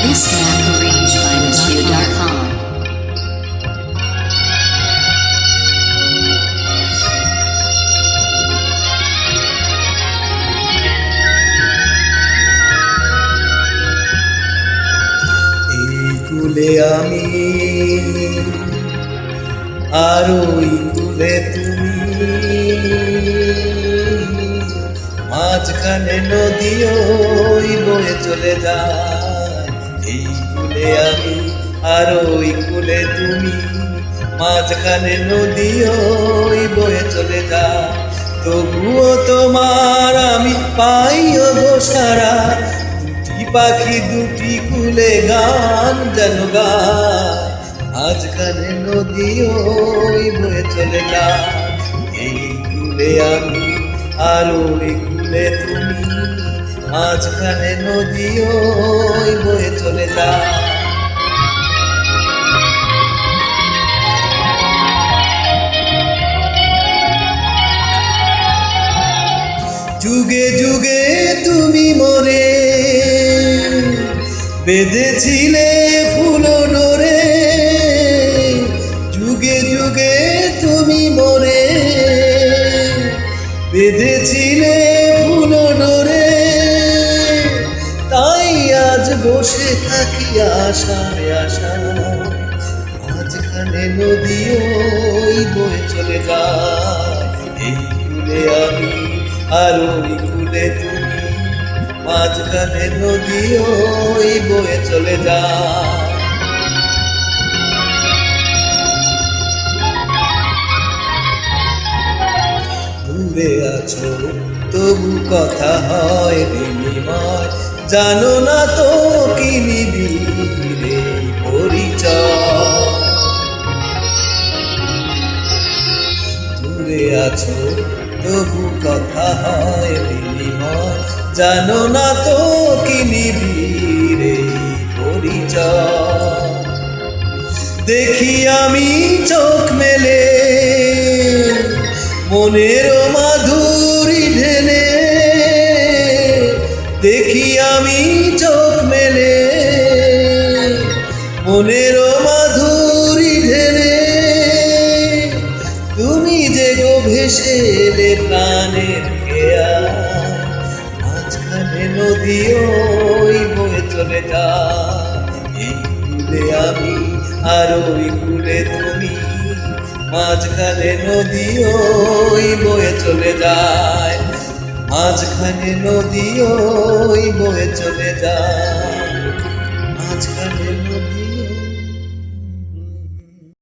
This track arranged by MissYou.com. কুলে আমি আর ওই কুলে তুমি, মাঝখানে নদী ওই বয়ে চলে যায়। এই কুলে আমি আর ওই কুলে তুমি, মাঝখানে নদী ওই বয়ে চলে যায়। তবুও তোমার আমি পাইও গো সারা, পাখি দুটি কুলে গান যেন গায়। মাঝখানে নদী ওই বয়ে চলে যায়। এই কুলে আমি আর ওই কুলে তুমি, মাঝখানে নদী ওই বয়ে চলে যায়। যুগে যুগে তুমি মোরে বেঁধেছিলে ফুল ডোরে, যুগে যুগে তুমি মোরে বেঁধেছিলে ফুল ডোরে। তাই আজ বসে থাকি আশায় আশায়, মাঝখানে নদী ওই বয়ে চলে যায়। এই কুলে আমি আর ওই কুলে তুমি, মাঝখানে নদী ওই বয়ে চলে যায়। দূরে আছো তবু কথা হয় বিনিময়, জানো না তো কি নিবিড়ে পরিচয়। দূরে আছো তবু কথা হয় বিনিময়, জানো না তো কি নিবিড়ে পরিচয়। দেখি আমি চোখ মেলে মনের মাধুরী ঢেলে, দেখি আমি চোখ মেলে মনের মাধুরী ঢেলে। তুমি যে গো ভেসে এলে প্রাণের খেয়া, মাঝখানে নদী ওই বয়ে চলে যায়। এই কুলে আমি আর ওই কুলে তুমি, মাঝখানে নদী ওই বয়ে চলে যায়। মাঝখানে নদী ওই বয়ে চলে যায়। মাঝখানে